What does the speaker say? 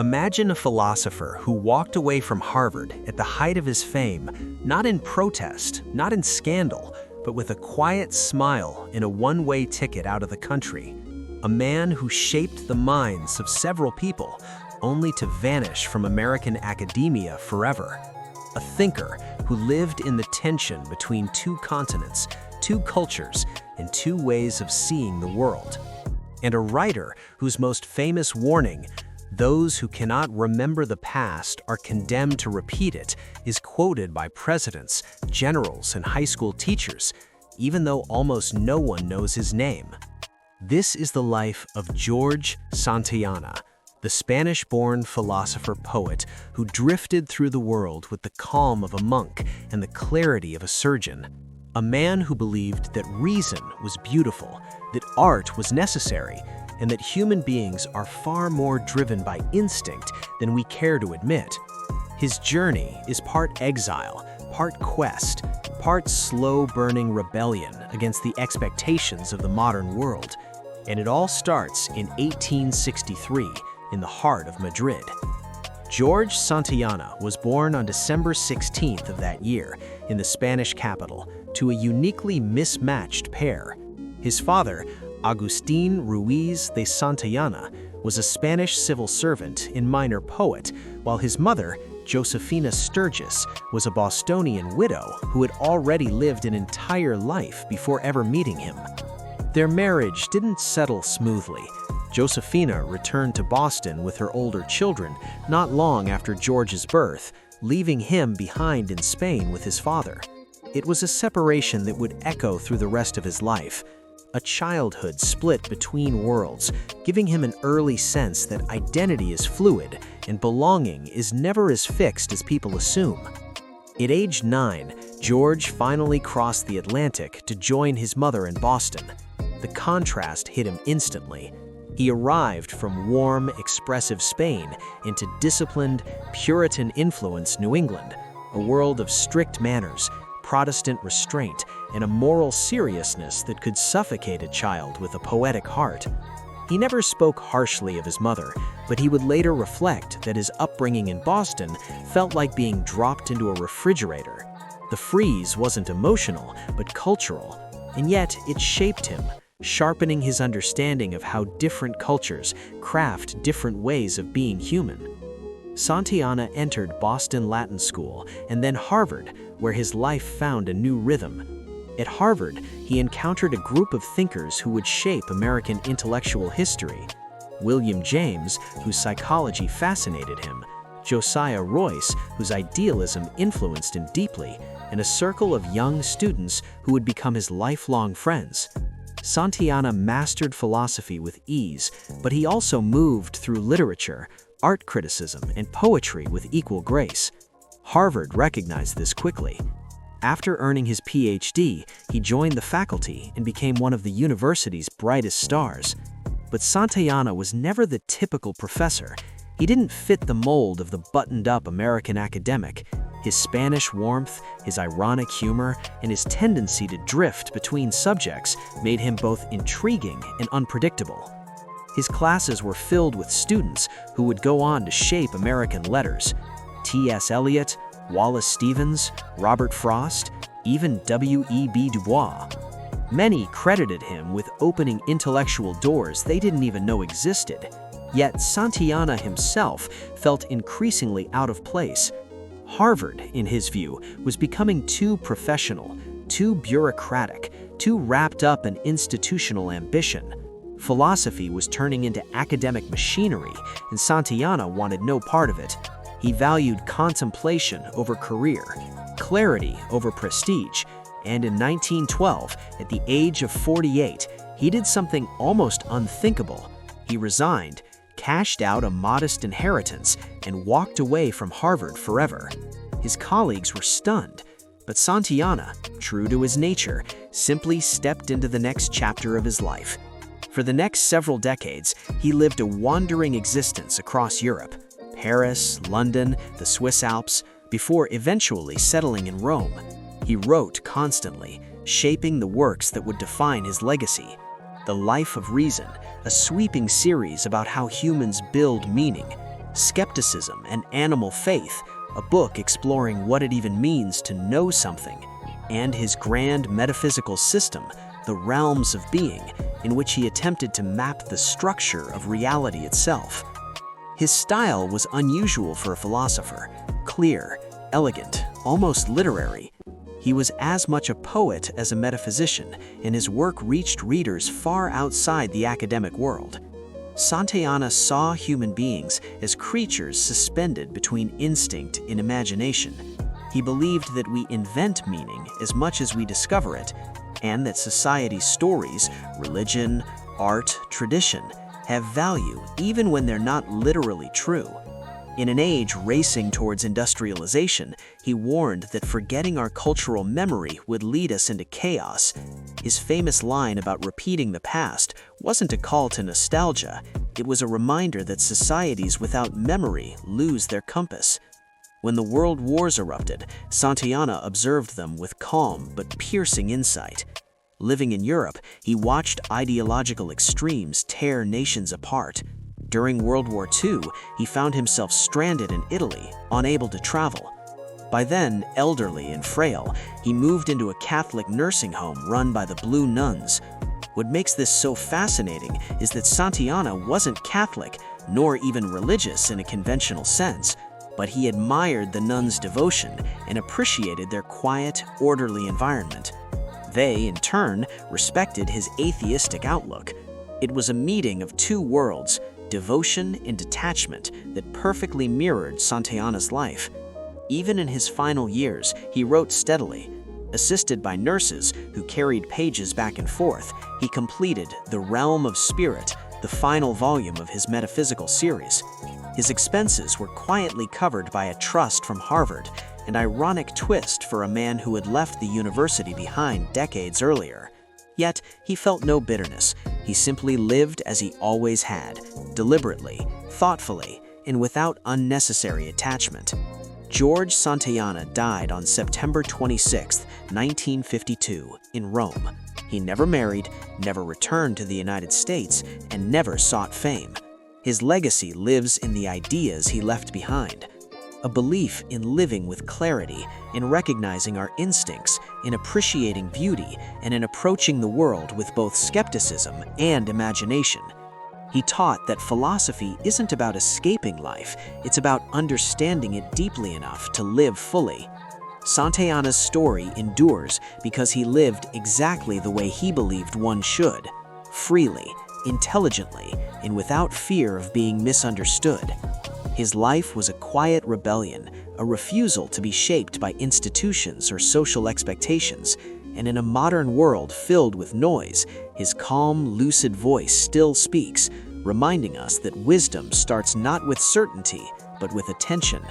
Imagine a philosopher who walked away from Harvard at the height of his fame, not in protest, not in scandal, but with a quiet smile and a one-way ticket out of the country. A man who shaped the minds of several people, only to vanish from American academia forever. A thinker who lived in the tension between two continents, two cultures, and two ways of seeing the world. And a writer whose most famous warning, "Those who cannot remember the past are condemned to repeat it," is quoted by presidents, generals, and high school teachers, even though almost no one knows his name. This is the life of George Santayana, the Spanish-born philosopher-poet who drifted through the world with the calm of a monk and the clarity of a surgeon. A man who believed that reason was beautiful, that art was necessary, and that human beings are far more driven by instinct than we care to admit. His journey is part exile, part quest, part slow-burning rebellion against the expectations of the modern world. And it all starts in 1863 in the heart of Madrid. George Santayana was born on December 16th of that year in the Spanish capital to a uniquely mismatched pair. His father, Agustín Ruiz de Santayana, was a Spanish civil servant and minor poet, while his mother, Josefina Sturgis, was a Bostonian widow who had already lived an entire life before ever meeting him. Their marriage didn't settle smoothly. Josefina returned to Boston with her older children not long after George's birth, leaving him behind in Spain with his father. It was a separation that would echo through the rest of his life, a childhood split between worlds, giving him an early sense that identity is fluid and belonging is never as fixed as people assume. At age 9, George finally crossed the Atlantic to join his mother in Boston. The contrast hit him instantly. He arrived from warm, expressive Spain into disciplined, Puritan-influenced New England, a world of strict manners, Protestant restraint, and a moral seriousness that could suffocate a child with a poetic heart. He never spoke harshly of his mother, but he would later reflect that his upbringing in Boston felt like being dropped into a refrigerator. The freeze wasn't emotional, but cultural, and yet it shaped him, sharpening his understanding of how different cultures craft different ways of being human. Santayana entered Boston Latin School and then Harvard, where his life found a new rhythm. At Harvard, he encountered a group of thinkers who would shape American intellectual history. William James, whose psychology fascinated him, Josiah Royce, whose idealism influenced him deeply, and a circle of young students who would become his lifelong friends. Santayana mastered philosophy with ease, but he also moved through literature, art criticism, and poetry with equal grace. Harvard recognized this quickly. After earning his PhD, he joined the faculty and became one of the university's brightest stars. But Santayana was never the typical professor. He didn't fit the mold of the buttoned-up American academic. His Spanish warmth, his ironic humor, and his tendency to drift between subjects made him both intriguing and unpredictable. His classes were filled with students who would go on to shape American letters. T.S. Eliot, Wallace Stevens, Robert Frost, even W.E.B. Du Bois. Many credited him with opening intellectual doors they didn't even know existed. Yet Santayana himself felt increasingly out of place. Harvard, in his view, was becoming too professional, too bureaucratic, too wrapped up in institutional ambition. Philosophy was turning into academic machinery, and Santayana wanted no part of it. He valued contemplation over career, clarity over prestige, and in 1912, at the age of 48, he did something almost unthinkable. He resigned, cashed out a modest inheritance, and walked away from Harvard forever. His colleagues were stunned, but Santayana, true to his nature, simply stepped into the next chapter of his life. For the next several decades, he lived a wandering existence across Europe, Paris, London, the Swiss Alps, before eventually settling in Rome. He wrote constantly, shaping the works that would define his legacy. The Life of Reason, a sweeping series about how humans build meaning. Skepticism and Animal Faith, a book exploring what it even means to know something, and his grand metaphysical system, The Realms of Being, in which he attempted to map the structure of reality itself. His style was unusual for a philosopher, clear, elegant, almost literary. He was as much a poet as a metaphysician, and his work reached readers far outside the academic world. Santayana saw human beings as creatures suspended between instinct and imagination. He believed that we invent meaning as much as we discover it, and that society's stories, religion, art, tradition, have value even when they're not literally true. In an age racing towards industrialization, he warned that forgetting our cultural memory would lead us into chaos. His famous line about repeating the past wasn't a call to nostalgia, it was a reminder that societies without memory lose their compass. When the world wars erupted, Santayana observed them with calm but piercing insight. Living in Europe, he watched ideological extremes tear nations apart. During World War II, he found himself stranded in Italy, unable to travel. By then, elderly and frail, he moved into a Catholic nursing home run by the Blue Nuns. What makes this so fascinating is that Santayana wasn't Catholic, nor even religious in a conventional sense, but he admired the nuns' devotion and appreciated their quiet, orderly environment. They, in turn, respected his atheistic outlook. It was a meeting of two worlds, devotion and detachment, that perfectly mirrored Santayana's life. Even in his final years, he wrote steadily. Assisted by nurses who carried pages back and forth, he completed The Realm of Spirit, the final volume of his metaphysical series. His expenses were quietly covered by a trust from Harvard, an ironic twist for a man who had left the university behind decades earlier. Yet, he felt no bitterness. He simply lived as he always had, deliberately, thoughtfully, and without unnecessary attachment. George Santayana died on September 26, 1952, in Rome. He never married, never returned to the United States, and never sought fame. His legacy lives in the ideas he left behind. A belief in living with clarity, in recognizing our instincts, in appreciating beauty, and in approaching the world with both skepticism and imagination. He taught that philosophy isn't about escaping life, it's about understanding it deeply enough to live fully. Santayana's story endures because he lived exactly the way he believed one should, freely, intelligently, and without fear of being misunderstood. His life was a quiet rebellion, a refusal to be shaped by institutions or social expectations, and in a modern world filled with noise, his calm, lucid voice still speaks, reminding us that wisdom starts not with certainty, but with attention.